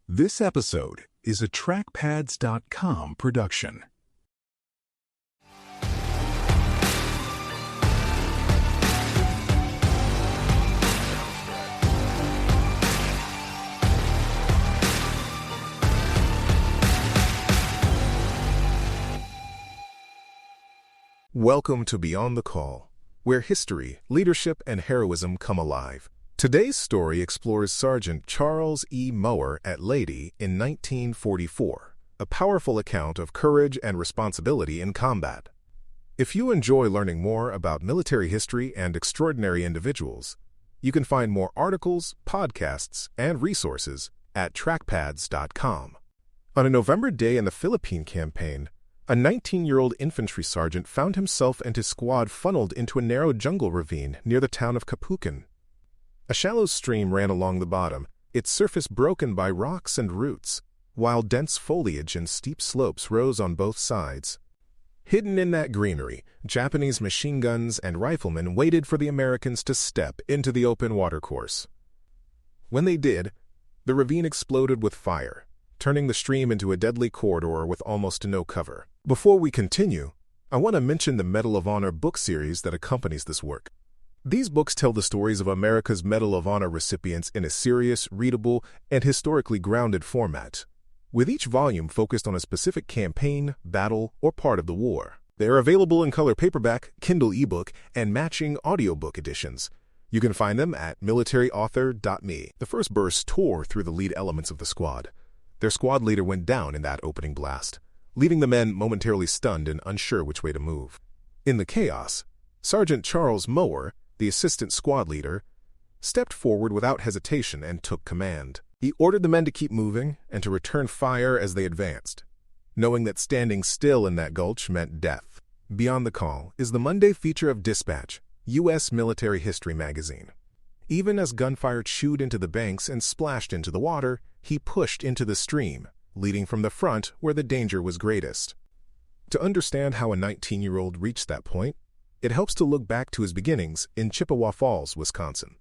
This episode is a trackpads.com production. Welcome to Beyond the Call, where history, leadership, and heroism come alive. Today's story explores Sergeant Charles E. Mower at Leyte in 1944, a powerful account of courage and responsibility in combat. If you enjoy learning more about military history and extraordinary individuals, you can find more articles, podcasts, and resources at trackpads.com. On a November day in the Philippine campaign, a 19-year-old infantry sergeant found himself and his squad funneled into a narrow jungle ravine near the town of Capucan. A shallow stream ran along the bottom, its surface broken by rocks and roots, while dense foliage and steep slopes rose on both sides. Hidden in that greenery, Japanese machine guns and riflemen waited for the Americans to step into the open watercourse. When they did, the ravine exploded with fire, turning the stream into a deadly corridor with almost no cover. Before we continue, I want to mention the Medal of Honor book series that accompanies this work. These books tell the stories of America's Medal of Honor recipients in a serious, readable, and historically grounded format, with each volume focused on a specific campaign, battle, or part of the war. They are available in color paperback, Kindle ebook, and matching audiobook editions. You can find them at militaryauthor.me. The first burst tore through the lead elements of the squad. Their squad leader went down in that opening blast, leaving the men momentarily stunned and unsure which way to move. In the chaos, Sergeant Charles Mower, the assistant squad leader, stepped forward without hesitation and took command. He ordered the men to keep moving and to return fire as they advanced, knowing that standing still in that gulch meant death. Beyond the Call is the Monday feature of Dispatch, U.S. Military History magazine. Even as gunfire chewed into the banks and splashed into the water, he pushed into the stream, leading from the front where the danger was greatest. To understand how a 19-year-old reached that point, it helps to look back to his beginnings in Chippewa Falls, Wisconsin.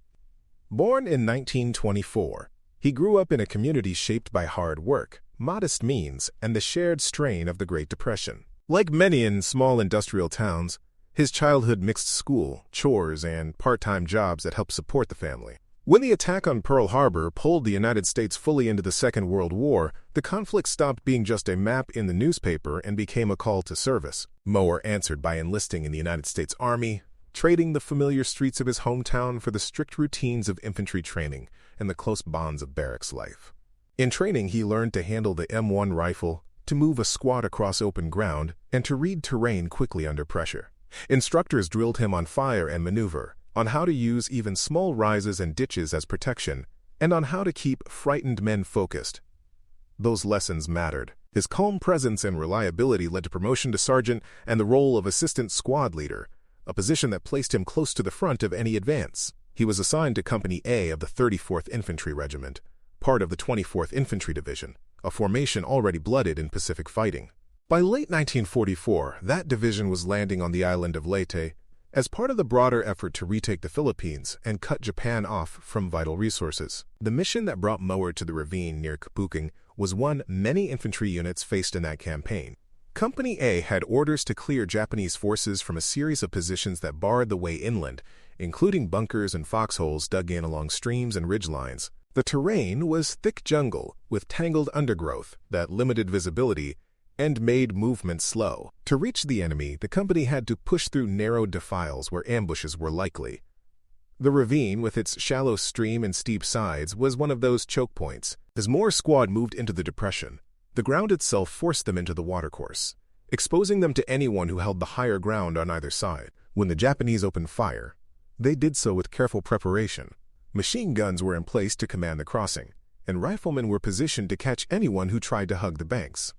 Born in 1924, he grew up in a community shaped by hard work, modest means, and the shared strain of the Great Depression. Like many in small industrial towns, his childhood mixed school, chores, and part-time jobs that helped support the family. When the attack on Pearl Harbor pulled the United States fully into the Second World War, the conflict stopped being just a map in the newspaper and became a call to service. Mower answered by enlisting in the United States Army, trading the familiar streets of his hometown for the strict routines of infantry training and the close bonds of barracks life. In training, he learned to handle the M1 rifle, to move a squad across open ground, and to read terrain quickly under pressure. Instructors drilled him on fire and maneuver, on how to use even small rises and ditches as protection, and on how to keep frightened men focused. Those lessons mattered. His calm presence and reliability led to promotion to sergeant and the role of assistant squad leader, a position that placed him close to the front of any advance. He was assigned to Company A of the 34th Infantry Regiment, part of the 24th Infantry Division, a formation already blooded in Pacific fighting. By late 1944, that division was landing on the island of Leyte as part of the broader effort to retake the Philippines and cut Japan off from vital resources. The mission that brought Mower to the ravine near Capucan was one many infantry units faced in that campaign. Company A had orders to clear Japanese forces from a series of positions that barred the way inland, including bunkers and foxholes dug in along streams and ridgelines. The terrain was thick jungle with tangled undergrowth that limited visibility and made movement slow. To reach the enemy, the company had to push through narrow defiles where ambushes were likely. The ravine, with its shallow stream and steep sides, was one of those choke points. As Moore's squad moved into the depression, the ground itself forced them into the watercourse, exposing them to anyone who held the higher ground on either side. When the Japanese opened fire, they did so with careful preparation. Machine guns were in place to command the crossing, and riflemen were positioned to catch anyone who tried to hug the banks.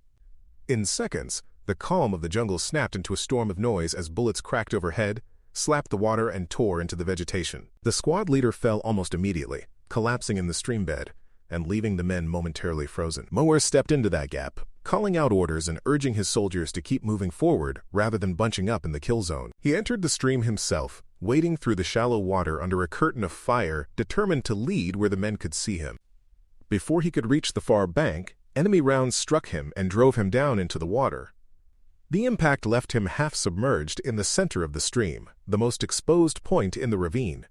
In seconds, the calm of the jungle snapped into a storm of noise as bullets cracked overhead, slapped the water, and tore into the vegetation. The squad leader fell almost immediately, collapsing in the stream bed and leaving the men momentarily frozen. Mower stepped into that gap, calling out orders and urging his soldiers to keep moving forward rather than bunching up in the kill zone. He entered the stream himself, wading through the shallow water under a curtain of fire, determined to lead where the men could see him. Before he could reach the far bank, enemy rounds struck him and drove him down into the water. The impact left him half submerged in the center of the stream, the most exposed point in the ravine.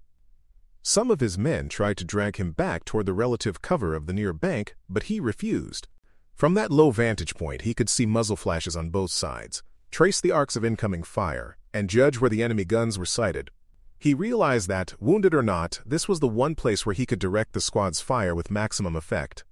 Some of his men tried to drag him back toward the relative cover of the near bank, but he refused. From that low vantage point, he could see muzzle flashes on both sides, trace the arcs of incoming fire, and judge where the enemy guns were sighted. He realized that, wounded or not, this was the one place where he could direct the squad's fire with maximum effect.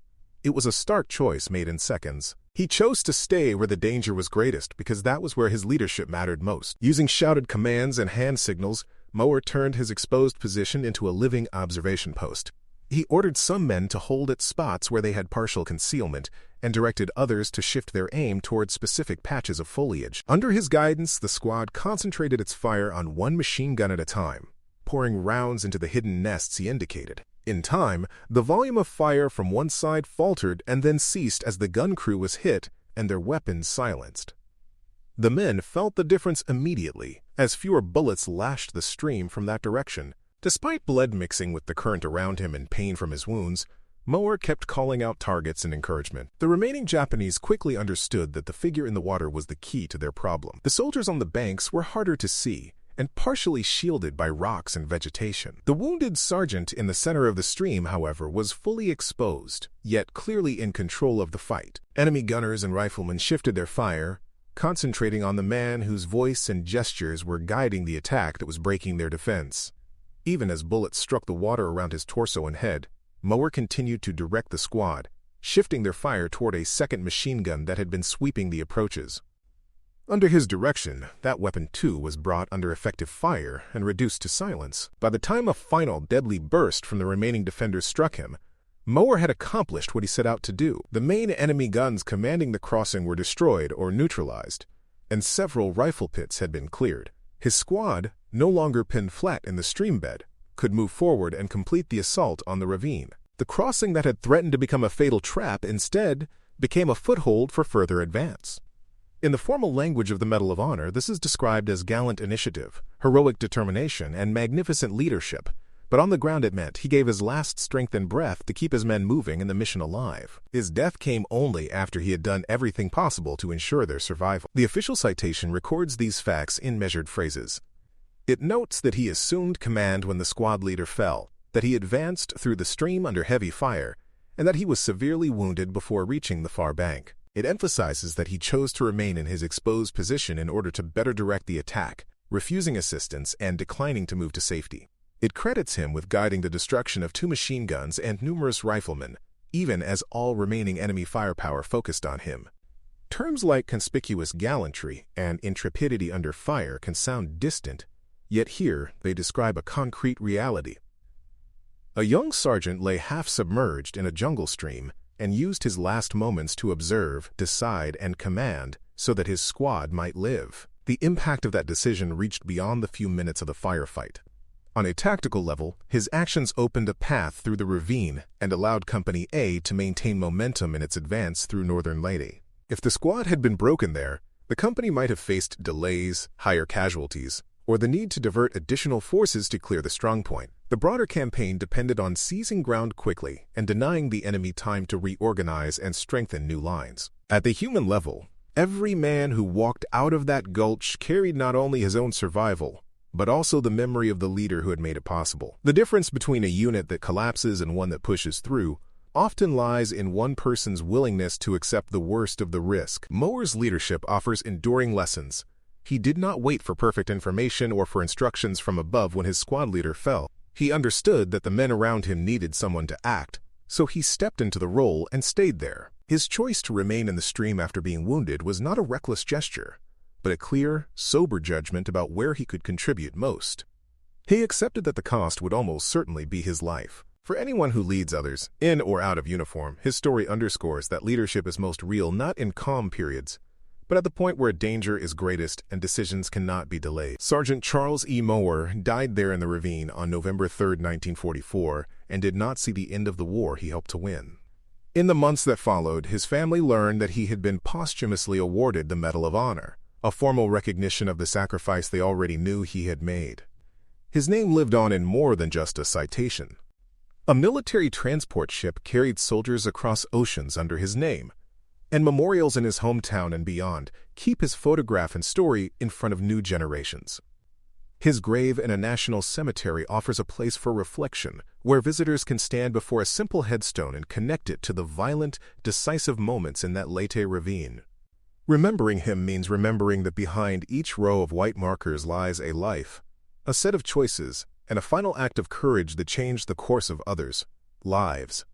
It was a stark choice made in seconds. He chose to stay where the danger was greatest because that was where his leadership mattered most. Using shouted commands and hand signals, Mower turned his exposed position into a living observation post. He ordered some men to hold at spots where they had partial concealment and directed others to shift their aim toward specific patches of foliage. Under his guidance, the squad concentrated its fire on one machine gun at a time, pouring rounds into the hidden nests he indicated. In time, the volume of fire from one side faltered and then ceased as the gun crew was hit and their weapons silenced. The men felt the difference immediately, as fewer bullets lashed the stream from that direction. Despite blood mixing with the current around him and pain from his wounds, Mower kept calling out targets and encouragement. The remaining Japanese quickly understood that the figure in the water was the key to their problem. The soldiers on the banks were harder to see and partially shielded by rocks and vegetation. The wounded sergeant in the center of the stream, however, was fully exposed, yet clearly in control of the fight. Enemy gunners and riflemen shifted their fire, concentrating on the man whose voice and gestures were guiding the attack that was breaking their defense. Even as bullets struck the water around his torso and head, Mower continued to direct the squad, shifting their fire toward a second machine gun that had been sweeping the approaches. Under his direction, that weapon too was brought under effective fire and reduced to silence. By the time a final deadly burst from the remaining defenders struck him, Mower had accomplished what he set out to do. The main enemy guns commanding the crossing were destroyed or neutralized, and several rifle pits had been cleared. His squad, no longer pinned flat in the stream bed, could move forward and complete the assault on the ravine. The crossing that had threatened to become a fatal trap instead became a foothold for further advance. In the formal language of the Medal of Honor, this is described as gallant initiative, heroic determination, and magnificent leadership, but on the ground it meant he gave his last strength and breath to keep his men moving and the mission alive. His death came only after he had done everything possible to ensure their survival. The official citation records these facts in measured phrases. It notes that he assumed command when the squad leader fell, that he advanced through the stream under heavy fire, and that he was severely wounded before reaching the far bank. It emphasizes that he chose to remain in his exposed position in order to better direct the attack, refusing assistance and declining to move to safety. It credits him with guiding the destruction of 2 machine guns and numerous riflemen, even as all remaining enemy firepower focused on him. Terms like conspicuous gallantry and intrepidity under fire can sound distant, yet here they describe a concrete reality. A young sergeant lay half-submerged in a jungle stream and used his last moments to observe, decide, and command so that his squad might live. The impact of that decision reached beyond the few minutes of the firefight. On a tactical level, his actions opened a path through the ravine and allowed Company A to maintain momentum in its advance through northern Leyte. If the squad had been broken there, the company might have faced delays, higher casualties, or the need to divert additional forces to clear the strongpoint. The broader campaign depended on seizing ground quickly and denying the enemy time to reorganize and strengthen new lines. At the human level, every man who walked out of that gulch carried not only his own survival, but also the memory of the leader who had made it possible. The difference between a unit that collapses and one that pushes through often lies in one person's willingness to accept the worst of the risk. Mower's leadership offers enduring lessons. He did not wait for perfect information or for instructions from above when his squad leader fell. He understood that the men around him needed someone to act, so he stepped into the role and stayed there. His choice to remain in the stream after being wounded was not a reckless gesture, but a clear, sober judgment about where he could contribute most. He accepted that the cost would almost certainly be his life. For anyone who leads others, in or out of uniform, his story underscores that leadership is most real not in calm periods, but at the point where danger is greatest and decisions cannot be delayed. Sergeant Charles E. Mower died there in the ravine on November 3, 1944, and did not see the end of the war he helped to win. In the months that followed, his family learned that he had been posthumously awarded the Medal of Honor, a formal recognition of the sacrifice they already knew he had made. His name lived on in more than just a citation. A military transport ship carried soldiers across oceans under his name, and memorials in his hometown and beyond keep his photograph and story in front of new generations. His grave in a national cemetery offers a place for reflection, where visitors can stand before a simple headstone and connect it to the violent, decisive moments in that Leyte ravine. Remembering him means remembering that behind each row of white markers lies a life, a set of choices, and a final act of courage that changed the course of others' lives.